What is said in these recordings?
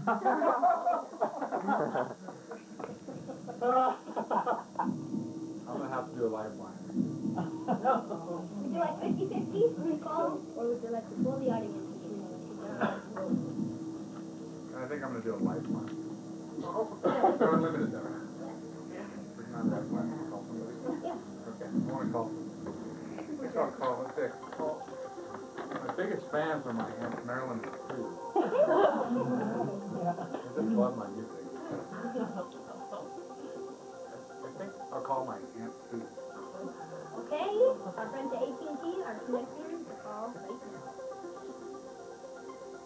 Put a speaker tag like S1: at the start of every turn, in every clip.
S1: I'm gonna have to do a lifeline.
S2: Would you like 50-50 recall, or would you like to pull the audience?
S1: I think I'm gonna do a lifeline. They're unlimited though. We're not lifeline. Call somebody.
S2: Yeah.
S1: Okay. I want to call. Let's call. Let's say call. My biggest fans are my Aunt Marilyn and Sue. They just love my music. I think I'll call my Aunt Sue.
S2: Okay, our friends at AT&T are connecting the call right now.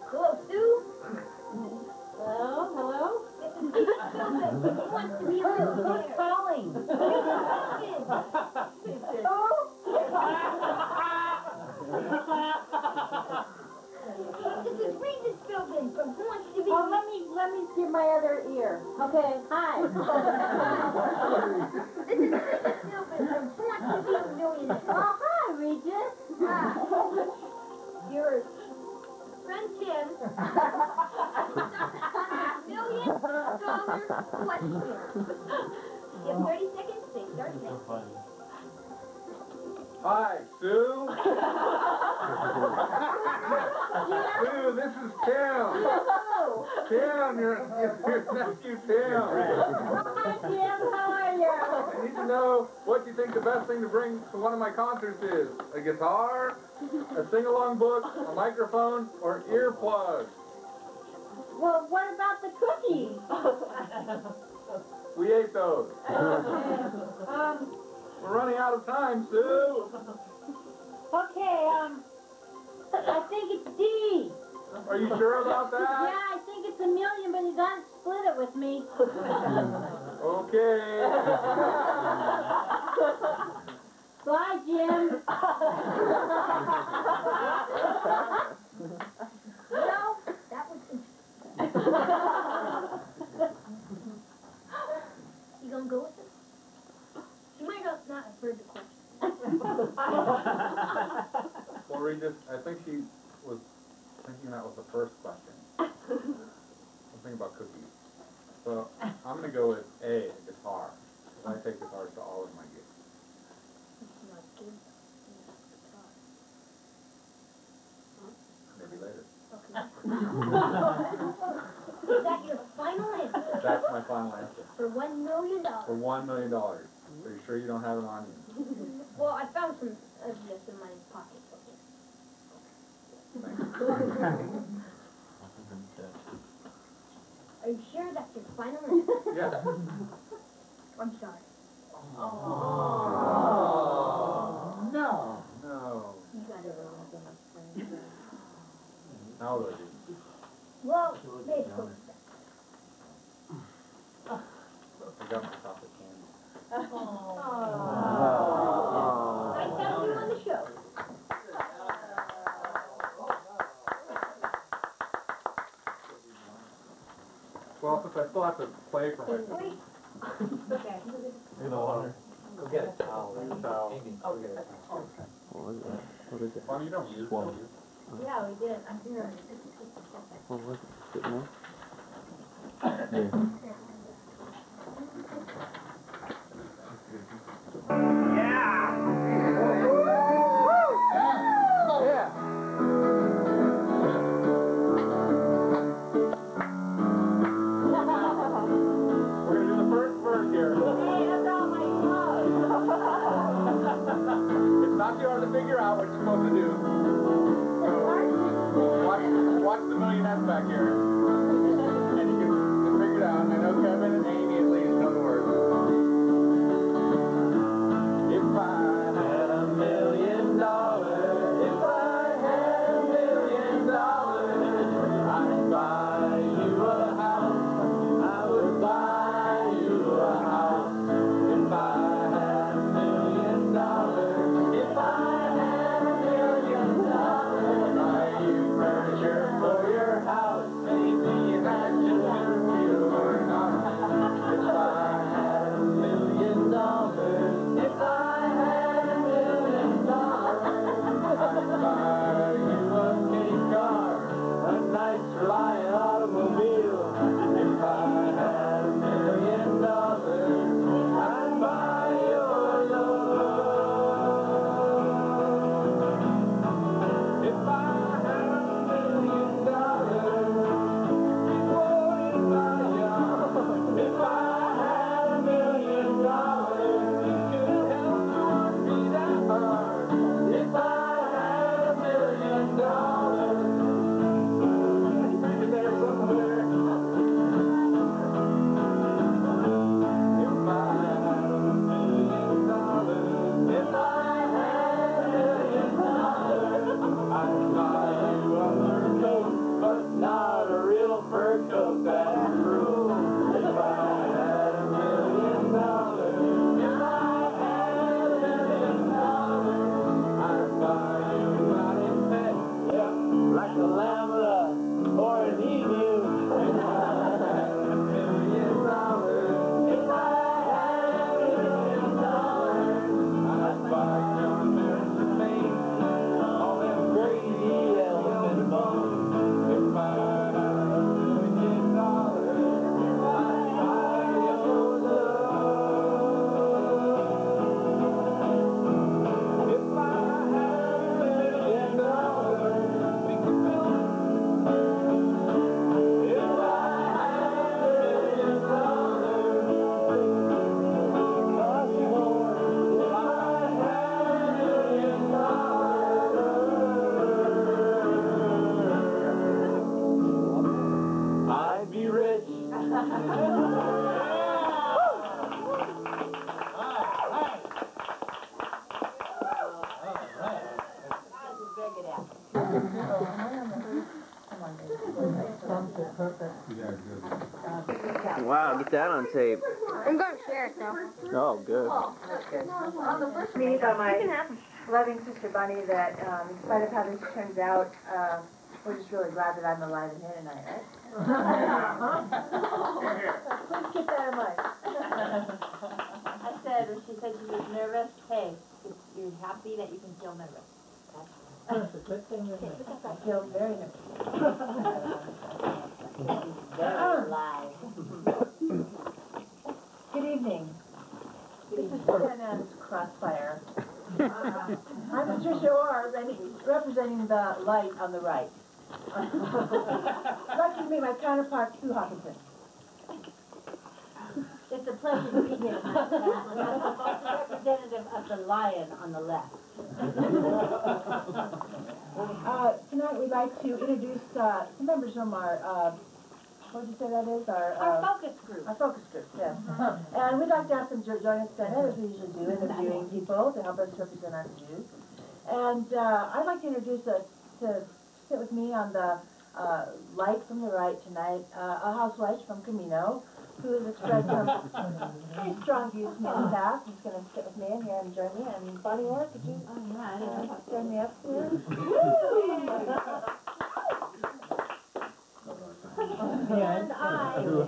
S2: Hello, Sue?
S3: Hello? Hello?
S2: This is Steve Silver. Who wants to be a little
S3: Who's calling?
S2: This is Regis Philbin from Who Wants to Be
S3: Oh, let me give my other ear. Okay, hi.
S2: This is Regis Philbin from Who Wants to Be a Millionaire.
S3: Oh, hi, Regis.
S2: Your friend Tim $1 million question. You have 30 seconds to start now.
S1: Hi, Sue. Sue, this is Tim. Tim, your nephew Tim.
S3: Hi, Tim. How are you?
S1: I need to know what you think the best thing to bring to one of my concerts is. A guitar, a sing-along book, a microphone, or earplugs.
S3: Well, what about the cookies?
S1: We ate those. We're running out of time, Sue.
S3: Okay, I think it's D.
S1: Are you sure about that?
S3: Yeah, I think it's $1 million, but you gotta split it with me.
S1: Okay.
S3: Bye, Jim.
S2: No, that was You gonna go with it? You might not have heard the question.
S1: Well, Regis, I think she was thinking that was the first question. I'm thinking about cookies. So I'm going to go with A, guitar. I take guitars to all of my gigs. Maybe later.
S2: Is that your final answer?
S1: That's my final answer.
S2: For $1 million.
S1: For $1 million. Are you sure you don't have it on you?
S2: Well, I found some of this in my pocket.
S1: Thanks.
S2: Are you sure that's your final answer?
S1: Yeah.
S2: I'm sorry.
S1: Oh.
S4: No.
S1: No.
S2: You got it wrong.
S1: Now what do I do?
S2: Well, they close that.
S1: I got my chocolate candy.
S2: Nice having you on the show.
S1: Well, since I still have to play for my...
S2: Wait. Okay.
S1: In the water. Go get a towel. Amy. Go get a towel.
S5: What was that? What is it?
S1: Well, you don't use one.
S2: Yeah, we did. I'm here.
S5: What was it? Sitting there?
S1: We're going to do the first verse here.
S3: Hey, that's all my clothes.
S1: It's not too hard to figure out what you're supposed to do. Watch the millionettes back here. And you can figure it out. I know Kevin and Amy at least know the words. If I had $1 million, if I had $1 million, I'd buy you a house. I would buy you a house. If I had $1 million, if I had $1 million, buy you furniture for your house.
S5: Wow, get that on tape.
S4: I'm going to share it though.
S5: Oh, good.
S3: That's good. Me, my loving sister Bunny, that in spite of how this turns out, we're just really glad that I'm alive and here tonight, right? Please keep that in mind.
S2: I said, when she said she was nervous, hey, you're happy that you can feel nervous.
S3: That's a good thing, isn't it? I feel very nervous.
S2: Very live.
S3: Good evening. This is CNN's Crossfire. I'm Patricia Orr, representing the light on the right. I'd like to meet my counterpart, Sue Hawkinson.
S2: It's a pleasure to be here tonight. Representative of the lion on the left.
S3: Tonight we'd like to introduce some members from our, what would you say that is?
S2: Our focus group.
S3: Our focus group, yes. And we'd like to ask them to join us tonight, as we usually do, interviewing people to help us represent our views. And I'd like to introduce to sit with me on the light from the right tonight, a housewife from Camino, who has expressed some very strong views from the past. He's going to sit with me in here and join me. And Bonnie Orr, could you join me up here?
S2: And I, to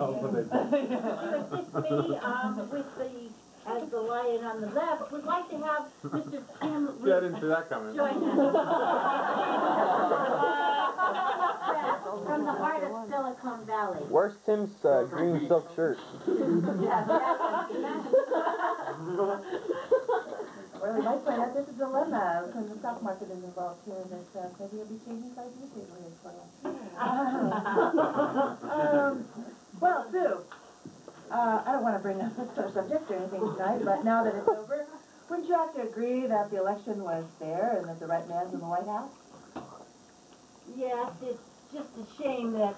S2: assist me as the lion on the left, would like to have Mr. Tim
S1: Yeah, I didn't see that coming.
S2: join us. From the heart of Silicon Valley.
S5: Where's Tim's green silk shirt?
S3: Well, we might find out there's a dilemma because the stock market is involved here, that maybe you'll be changing sides of the table here for us. Well, Sue, I don't want to bring up this sort of subject or anything tonight, but now that it's over, wouldn't you have to agree that the election was fair and that the right man's in the White House?
S2: Yes, it's just a shame that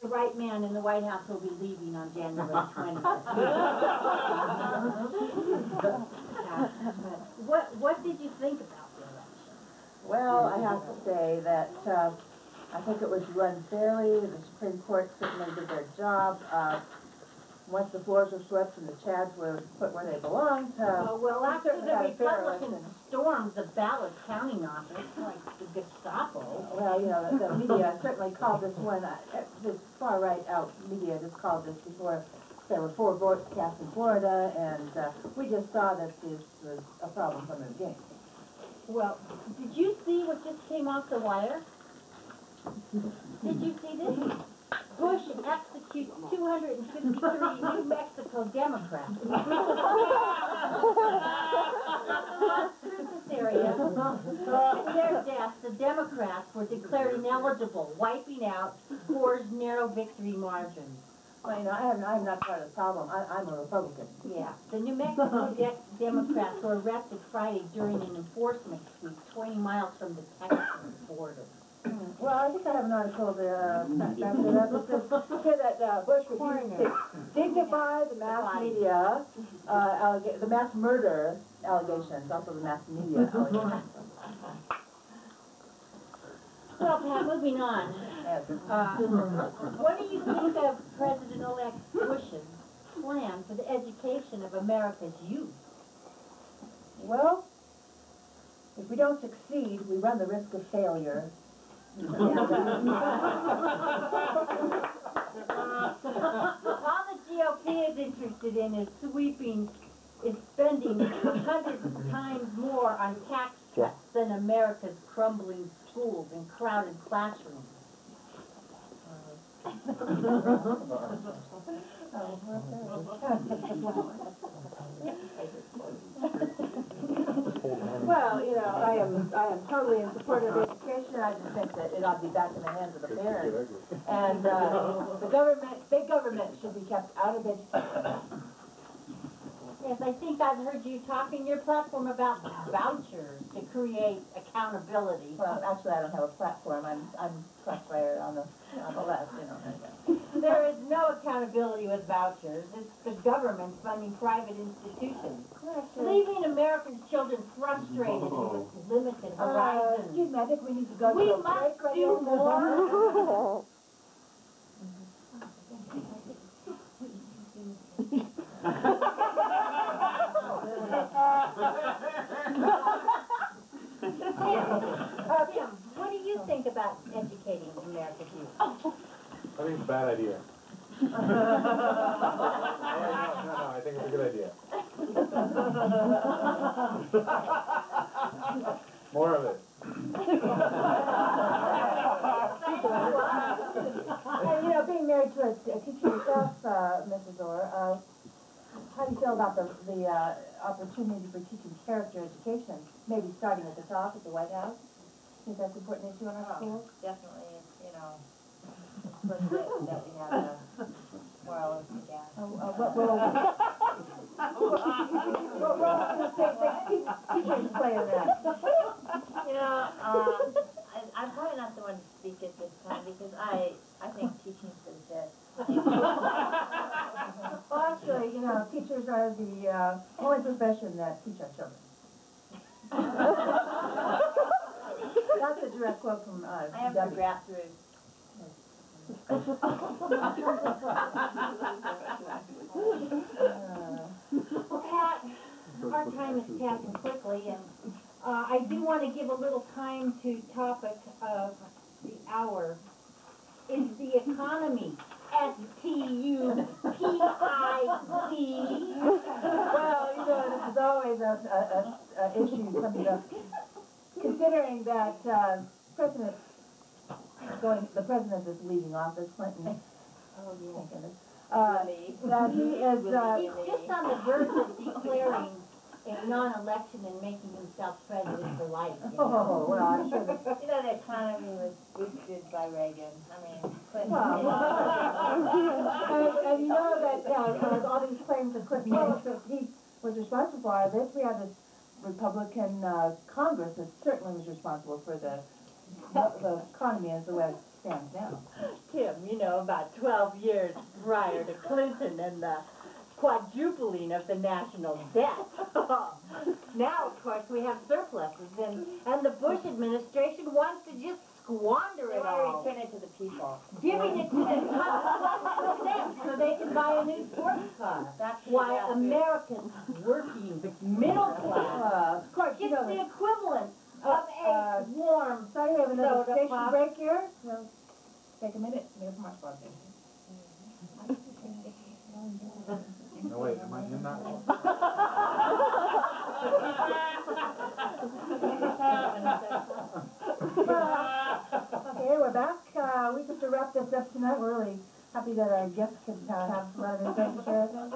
S2: the right man in the White House will be leaving on January 20th. What did you think about the election?
S3: Well, I have to say that I think it was run fairly. The Supreme Court certainly did their job. Once the floors were swept and the chads were put where they belonged.
S2: Well, after
S3: certainly
S2: the
S3: had a fair
S2: Republicans
S3: election.
S2: stormed the ballot counting office like the Gestapo.
S3: Well, you know, the media certainly called this one, this far-right out media just called this before there were 4 votes cast in Florida, and we just saw that this was a problem from the beginning.
S2: Well, did you see what just came off the wire? Did you see this? Bush executes 253 New Mexico Democrats. In the Las Cruces area, in their deaths, the Democrats were declared ineligible, wiping out Gore's narrow victory margin.
S3: Well, you know, I'm not part of the problem. I'm a Republican.
S2: Yeah. The New Mexico Democrats were arrested Friday during an enforcement sweep 20 miles from the Texas border.
S3: Well, I think I have an article to back it up. It says here that Bush refused to dignify the mass media, the mass murder allegations, also the mass media allegations.
S2: Well, Pat, moving on.
S3: Yes.
S2: What do you think of President-elect Bush's plan for the education of America's youth?
S3: Well, if we don't succeed, we run the risk of failure.
S2: All the GOP is interested in is spending 100 times more on tax cuts than America's crumbling schools and crowded classrooms.
S3: Well, you know, I am totally in support of education. I just think that it ought to be back in the hands of the parents. And the government, big government, should be kept out of education.
S2: Yes, I think I've heard you talk in your platform about vouchers to create accountability.
S3: Well, actually, I don't have a platform. I'm crossfire on the left, you know.
S2: There is no accountability with vouchers. It's the government funding private institutions, leaving American children frustrated with limited horizons.
S3: Excuse me, I think we need to go to
S2: We
S3: a
S2: must
S3: break right
S2: do
S3: now.
S2: more. Tim, what do you think about educating America's youth?
S4: I think it's a bad idea. No, I think it's a good idea. More of it.
S3: And, you know, being married to a teacher yourself, Mrs. Orr, how do you feel about the opportunity for teaching character education, maybe starting at the top at the White House? Think that's an important issue in our schools?
S6: Definitely, you know, first that we have a moral gap.
S3: What role will teachers play in that?
S6: You know, I'm probably not the one to speak at this time because I think teaching's for the kids.
S3: Well, actually, you know, teachers are the only profession that teach our children. That's a direct quote from
S6: I am for grassroots.
S2: Pat, our time is passing quickly, and I do want to give a little time to topic of the hour. Is the economy STUPID?
S3: Well, you know, this is always a issue coming up. Considering that the president is leaving office, Clinton. Oh, thank goodness. That he is.
S2: He's just on the verge of declaring a non-election and making himself president for life. You know?
S3: Oh, well, I'm sure that.
S6: You know, the economy was boosted by Reagan. I mean, Clinton.
S3: Well, and you know that all these claims that Clinton made that he was responsible for this, we have this Republican Congress that certainly was responsible for the economy as the way it stands now.
S2: Tim, you know, about 12 years prior to Clinton and the quadrupling of the national debt. Now, of course, we have surpluses, and the Bush administration wants to just squander
S6: They
S2: it
S6: want to
S2: all,
S6: return it to the people.
S2: giving it to the top 1% so they can buy a new sports car.
S6: That's
S2: Why America's working middle class
S3: Of course, you
S2: gets
S3: know
S2: the
S3: that.
S2: equivalent of a warm
S3: Sorry, we have another
S2: soda
S3: station
S2: pop.
S3: break here. So take a minute. Hear from our sponsors.
S4: No, wait, am I in that one?
S3: Okay, we're back. We just to wrap this up tonight. We're really happy that our guests could have a lot of information to share with us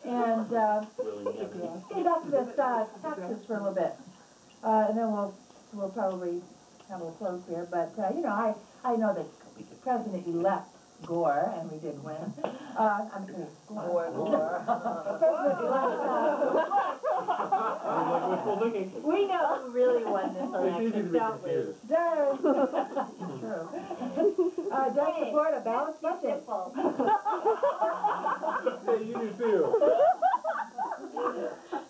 S3: tonight. Get back to this taxes for a little bit, and then we'll probably have a close here. But you know, I know that President-elect Gore, and we did win. I'm kidding. Gore.
S2: We know who really won this
S4: It's easy to
S2: election,
S4: be
S2: don't we?
S4: confused.
S3: Does support a balanced budget.
S4: Hey, you do too.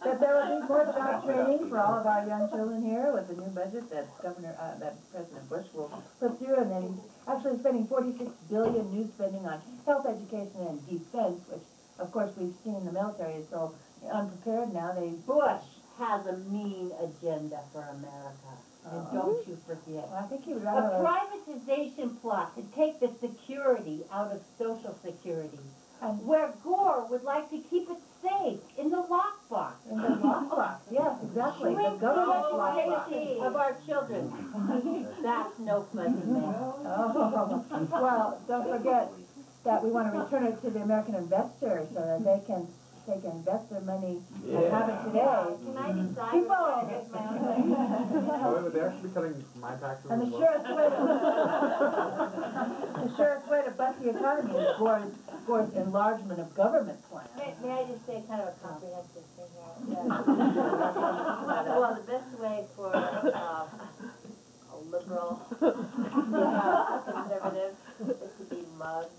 S3: That there will be more job training for all of our young children here with the new budget that that President Bush will put through, and then he's actually spending $46 billion new spending on health, education, and defense, which of course we've seen the military is so unprepared now.
S2: Bush has a mean agenda for America, and don't you forget.
S3: Well, I think he would
S2: A
S3: rather.
S2: privatization plot to take the security out of Social Security,
S3: And
S2: where Gore would like to keep it safe in the lockbox.
S3: in the lockbox, yes, exactly. The
S2: Shrink
S3: government
S2: the
S3: lockbox.
S2: safety of our children. That's no fuzzy man.
S3: Oh, well, don't forget that we want to return it to the American investor so that they can invest their money and have it today.
S6: Can I decide
S3: People.
S6: what I get my own way?
S4: Oh, would they actually be cutting my taxes
S3: And
S4: as
S3: the
S4: well?
S3: surest way to bust the economy is Gore's enlargement of government plan.
S6: May I just say kind of a comprehensive thing here? Well, the best way for a liberal conservative is to be mugged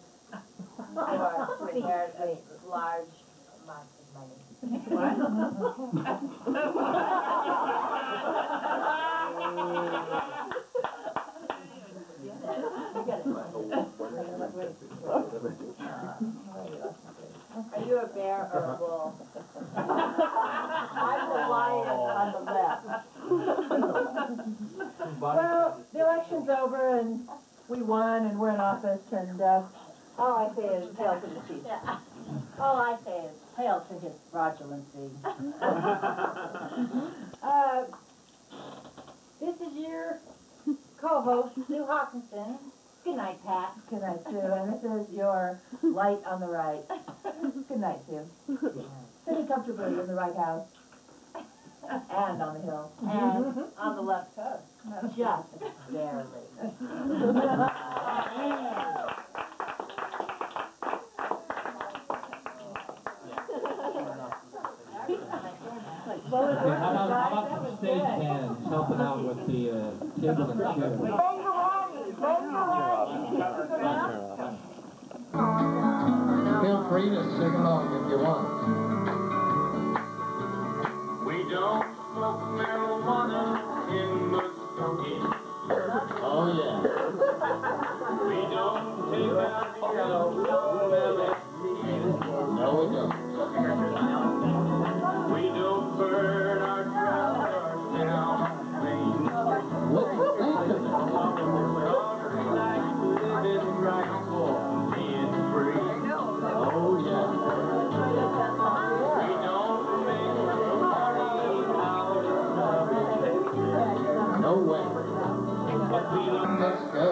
S6: or to inherit a large amount of money. Are you
S2: This is your co-host, Sue Hawkinson. Good night, Pat.
S3: Good night, Sue. And this is your light on the right. Good night, Sue. Sitting comfortably in the right house. And on the hill.
S2: And on the left coast. Just barely. Well, it
S7: Okay,
S2: worked,
S7: how
S2: guys.
S7: about
S2: That
S7: the
S2: was
S7: stage
S2: good.
S7: hands helping out with the table and chair?
S8: Feel free to sing along if you want.
S1: We don't smoke marijuana in the smoking.
S8: Oh, yeah.
S1: We don't take out the LSD.
S8: No, we don't.
S1: We don't burn our trousers down.
S8: What do you think of it?
S1: Like living right for being free.
S8: Oh, yeah.
S1: We don't make money out of
S8: No way.
S1: but we
S8: Let's go.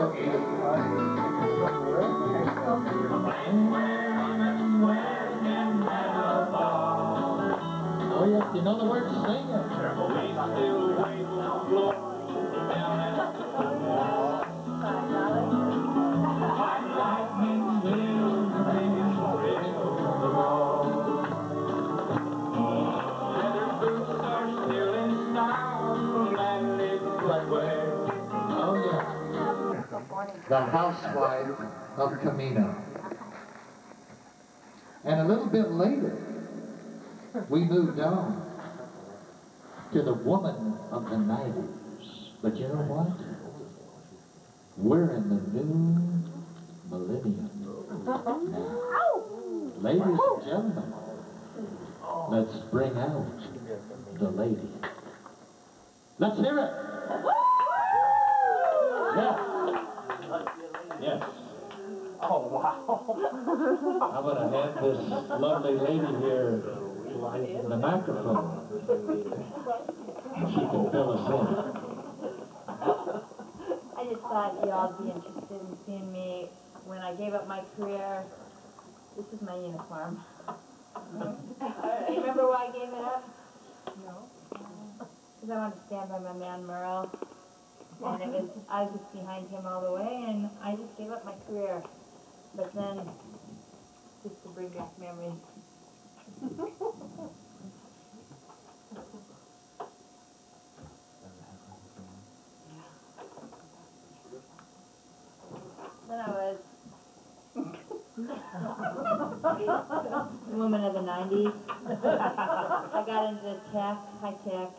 S8: Oh, yeah. You know the words? Sing it.
S1: we still wait for glory down at white lightning will the wall. Leather boots are still in style, magnets way.
S8: Oh, yeah. The housewife of Camino. And a little bit later, we moved on to the woman of the 90s. But you know what? We're in the new millennium now. Ladies and gentlemen, let's bring out the lady. Let's hear it. Yes. Yes.
S4: Oh, wow.
S8: I'm going to hand this lovely lady here the microphone. She can fill us in.
S6: I just thought y'all would be interested in seeing me when I gave up my career. This is my uniform. Remember why I gave it up? No. Because I wanted to stand by my man Merle. And I was just behind him all the way, and I just gave up my career. But then, just to bring back memories. Then I was woman of the 90s. I got into tech, high tech.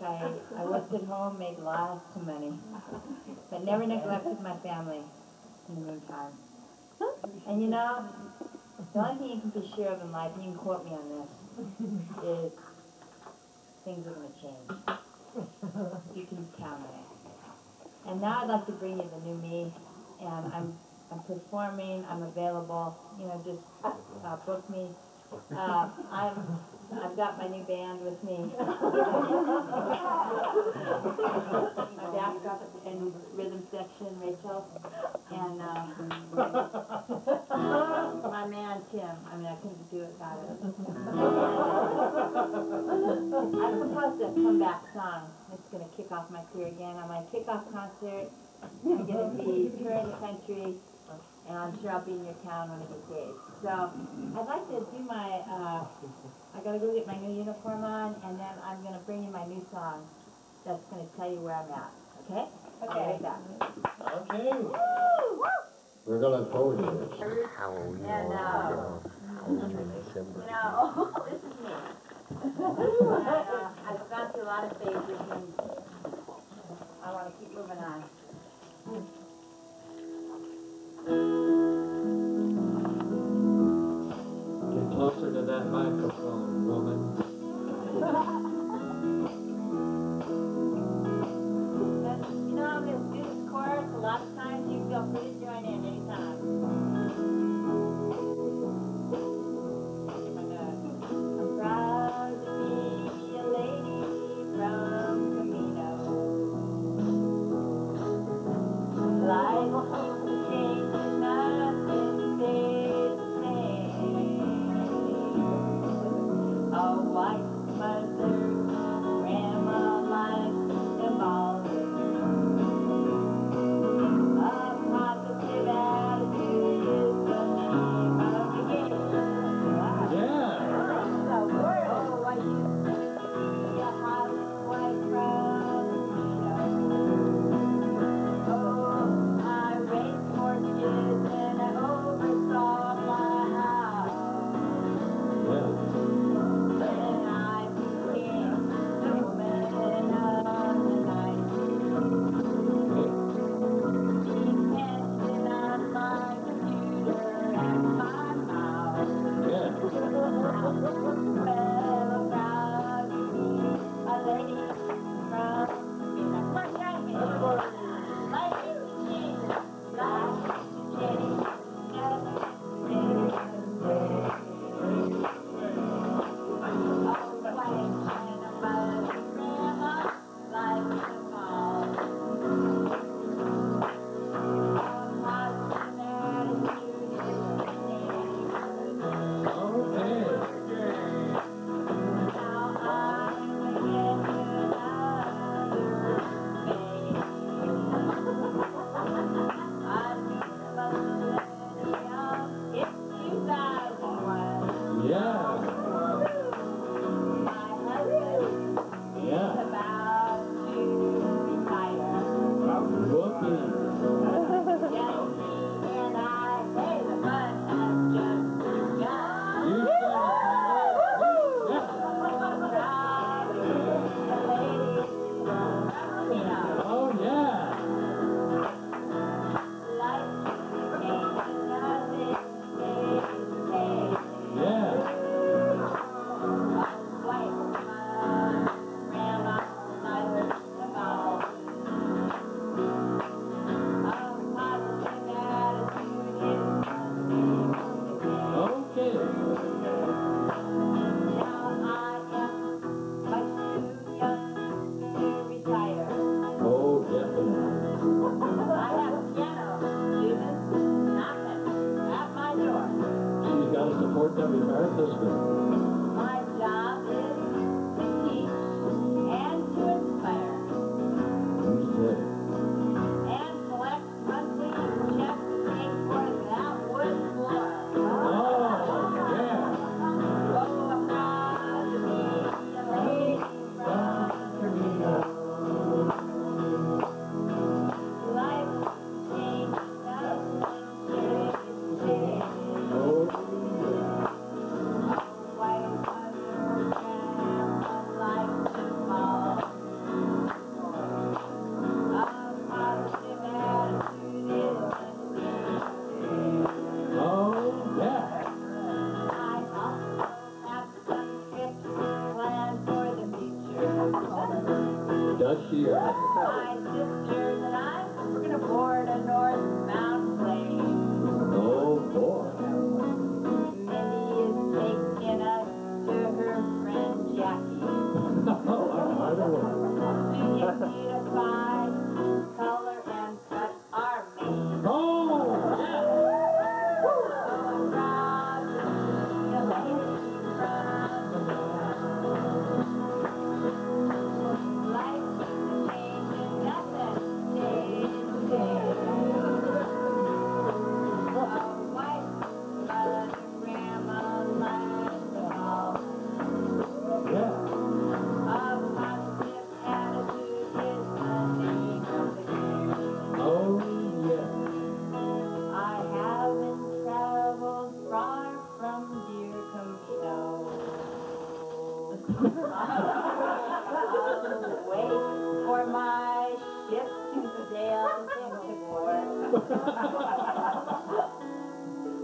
S6: I worked at home, made lots of money, but never neglected my family in the meantime. And you know, the only thing you can be sure of in life, and you can quote me on this, is things are going to change. You can count on it. And now I'd like to bring you the new me, and I'm performing, I'm available, you know, just book me. I've got my new band with me. My backup and rhythm section, Rachel, and my man Tim. I mean, I couldn't do it without it. I composed a comeback song that's going to kick off my career again. On my kickoff concert, I'm going to be touring the country, and I'm sure I'll be in your town one of these days. So I'd like to do my, I gotta go get my new uniform on, and then I'm gonna bring you my new song that's gonna tell you where I'm at, okay? Okay.
S8: Okay. We're going to look forward to this.
S5: Halloween.
S6: And,
S5: December.
S6: you know, this is me. I've gone through a lot of phases, and I wanna keep moving on.
S7: Get closer to that microphone, woman.
S6: And, you know, I'm gonna do this chorus a lot of times. You feel free to join in anytime. I'm proud to be a lady
S7: Yes, she is.
S6: My sisters and I, we're gonna board a northbound plane.
S7: Oh, boy.
S6: Mindy is taking us to her friend Jackie.
S7: I don't know.
S6: We can beautify, color, and cut our mane.
S7: Oh, yeah.
S6: So proud to see a lady from the life is changing, nothing stays the same. A wife, mother, grandma, life and all.
S7: Yeah.
S6: A positive attitude is the name of the game.
S7: Oh, yeah.
S6: I haven't traveled far from Deercombe Snow. I'll wait for my ship to sail into port.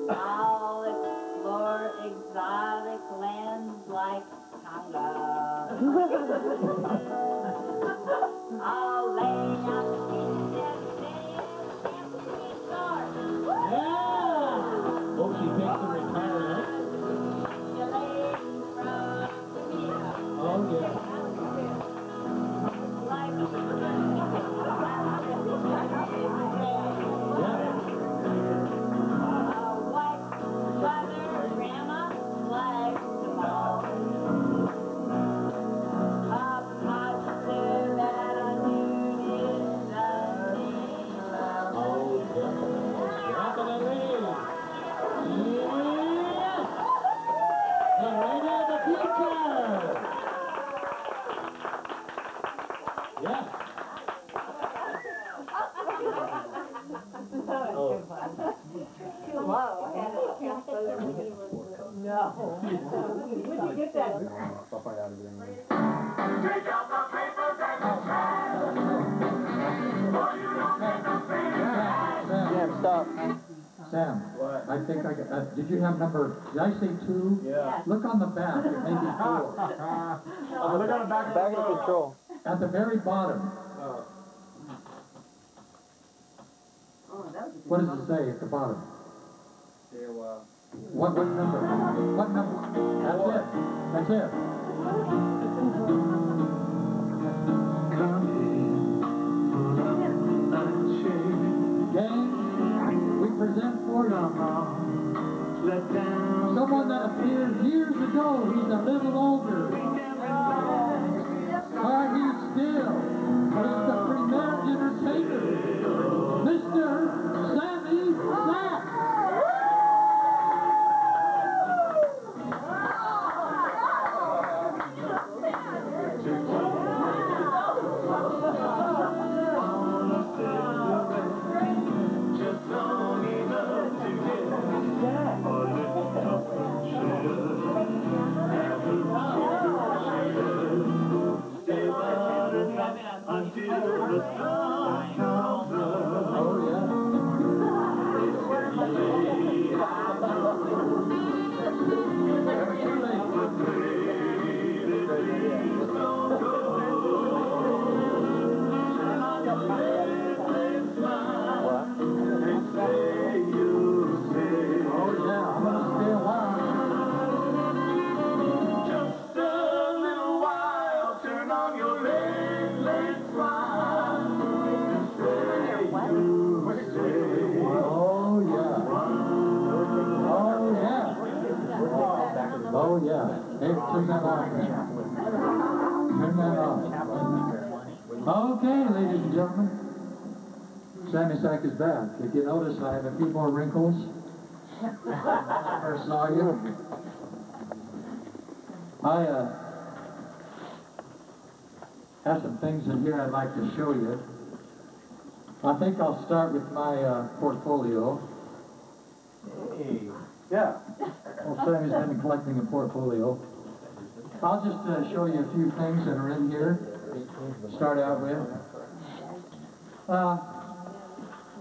S6: I'll explore exotic lands like Tonga. I'll lay on the beach and stay at Camp's Resort.
S7: Yeah. Hope she takes a retirement.
S6: You lady from Korea.
S7: Oh, yeah.
S6: Like
S7: Yeah.
S6: a wife, mother, grandma, like them all. A positive attitude is the name of
S7: Oh, definitely. Yeah. The lady of the future. Yeah. Oh.
S2: Too low. No. Where'd you get that?
S4: I'll find out everything.
S5: Sam, stop.
S8: Sam,
S4: What?
S8: I think I got, did you have number, did I say 2?
S4: Yeah.
S8: Look on the back, it may be 4.
S4: Oh, look on the back of
S5: Back
S4: the
S5: of
S4: boat.
S5: control.
S8: At the very bottom,
S4: Oh.
S8: what does it say at the bottom?
S4: Yeah, well.
S8: What number? What number? That's it. That's it. Gang, we present for you someone that appeared years ago. He's a little older. But he's still, he's the premier entertainer. Mr. Sammy Sack. Oh, yeah. Oh, yeah, I'm gonna stay a while.
S1: Just a little while, turn on your late, late smile.
S8: Oh, yeah. Oh, yeah. Oh, yeah. Hey, turn that off. Turn that off. Okay, ladies and gentlemen. Sammy Sack is back. If you notice, I have a few more wrinkles. I first saw you. I have some things in here I'd like to show you. I think I'll start with my portfolio.
S4: Hey. Yeah.
S8: Well, Sammy's been collecting a portfolio. I'll just show you a few things that are in here. Start out with.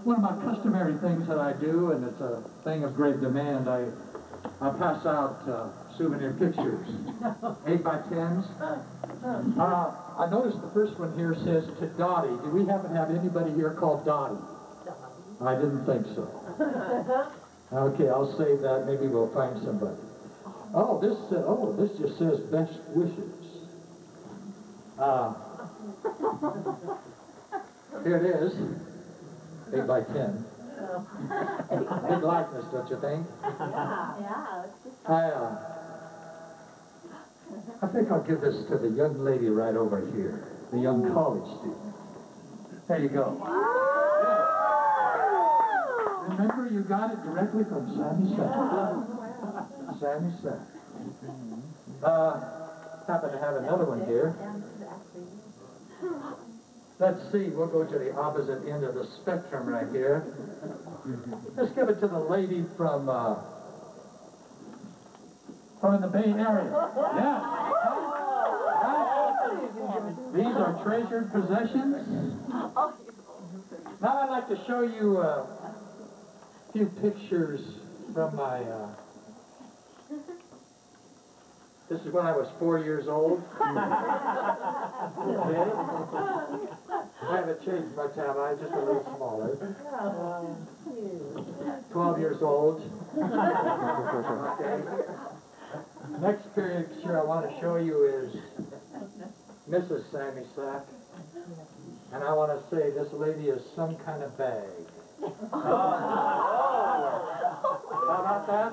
S8: One of my customary things that I do, and it's a thing of great demand, I pass out souvenir pictures. 8 by 10s. I noticed the first one here says to Dottie. Do we happen to have anybody here called Dottie? I didn't think so. Okay, I'll save that. Maybe we'll find somebody. Oh, this just says best wishes. Here it is. 8 by 10. Big likeness, don't you think?
S2: Yeah.
S8: I think I'll give this to the young lady right over here, the young college student. There you go. Remember, you got it directly from Sammy Sack. Sammy Sack. Happen to have another one here. Let's see, we'll go to the opposite end of the spectrum right here. Let's give it to the lady from the Bay Area. Yeah. These are treasured possessions. Now I'd like to show you a few pictures from my, this is when I was 4 years old. Okay. I haven't changed much, have I? Just a little smaller. 12 years old. Okay. Next picture I want to show you is Mrs. Sammy Sack. And I want to say this lady is some kind of bag. How about that?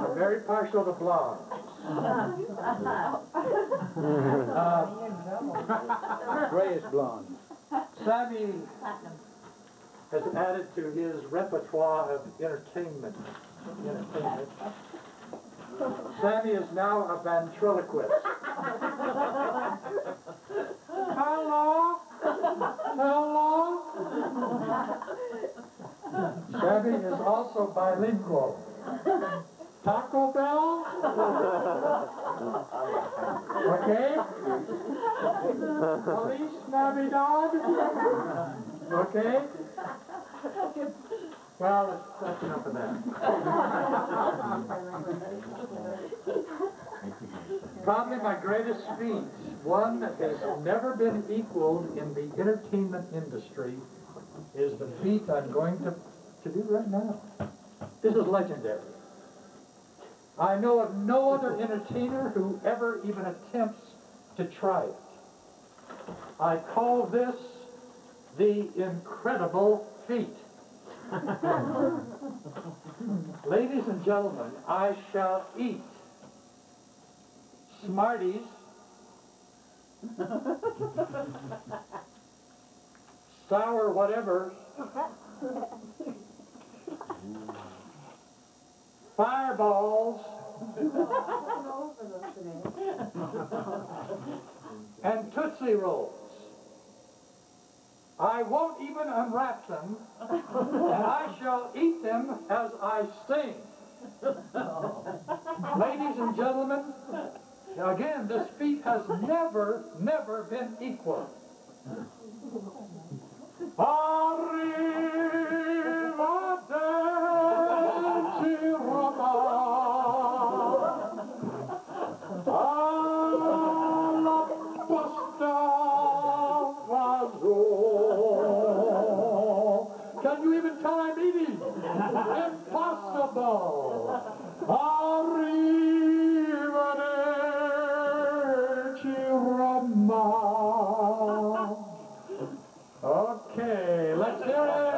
S8: I'm very partial to blonde.
S5: Grayish blonde.
S8: Sammy has added to his repertoire of entertainment. Sammy is now a ventriloquist. Hello? Hello? Sammy is also bilingual. Taco Bell? Okay? Police Navidad? Okay? Well, that's enough of that. Probably my greatest feat, one that has never been equaled in the entertainment industry, is the feat I'm going to do right now. This is legendary. I know of no other entertainer who ever even attempts to try it. I call this the incredible feat. Ladies and gentlemen, I shall eat Smarties, sour whatever, fireballs, and Tootsie Rolls. I won't even unwrap them, and I shall eat them as I sing. Ladies and gentlemen, again, this feat has never been equal. Arrivederci, Roma. Alla posta vazzo. Can you even tell I'm eating? Impossible. Arrivederci, Roma. Okay, let's hear it.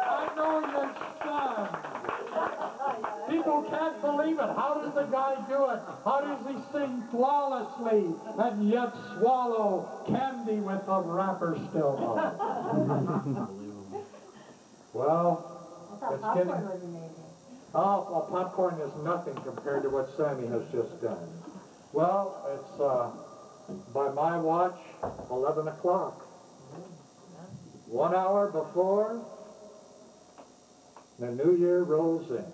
S8: I know you're stunned. People can't believe it. How does the guy do it? How does he sing flawlessly and yet swallow candy with the wrapper still on? Well, it's getting... Oh, well, popcorn is nothing compared to what Sammy has just done. Well, it's, by my watch, 11 o'clock. 1 hour before the new year rolls in.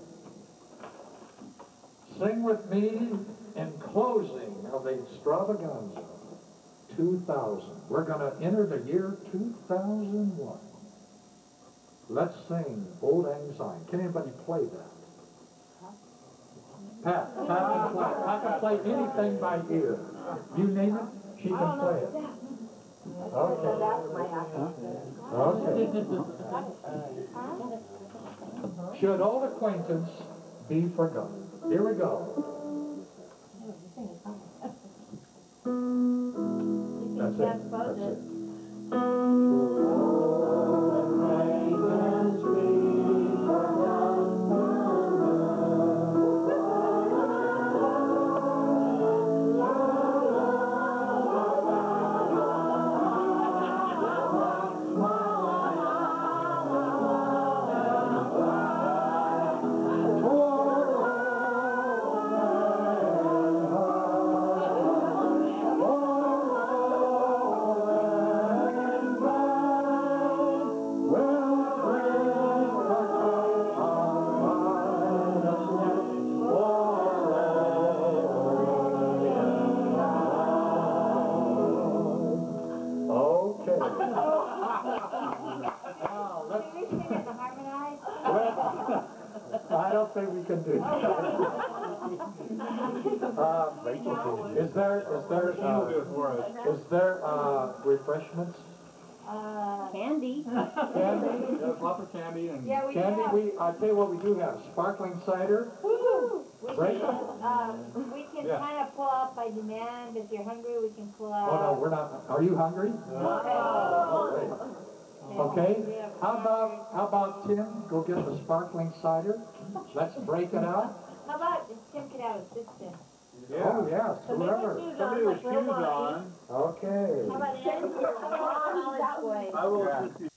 S8: Sing with me in closing of the Extravaganza 2000. We're going to enter the year 2001. Let's sing Old Lang Syne. Can anybody play that?
S9: Pat can play anything by ear. You name it, she can play it. Okay. Okay. Should old acquaintance be forgotten? Here we go. That's it. That's it. I don't think we can do that. Is there refreshments?
S2: Candy.
S9: Candy?
S4: There's lots of candy and.
S6: Yeah, we
S9: Candy,
S6: have.
S9: I tell you what we do have, sparkling cider.
S6: Woo!
S9: Right.
S6: We can
S4: Yeah.
S6: kind of pull out by demand. If you're hungry, we can pull out.
S9: Oh, no, we're not, are you hungry? Okay, how about Tim, go get the sparkling cider? Let's break it out.
S6: How about Tim could have a sister?
S9: Oh, yes, whoever.
S4: Somebody with shoes on.
S9: Okay.
S6: How about Ed? How about Olive Way?
S4: I will assist you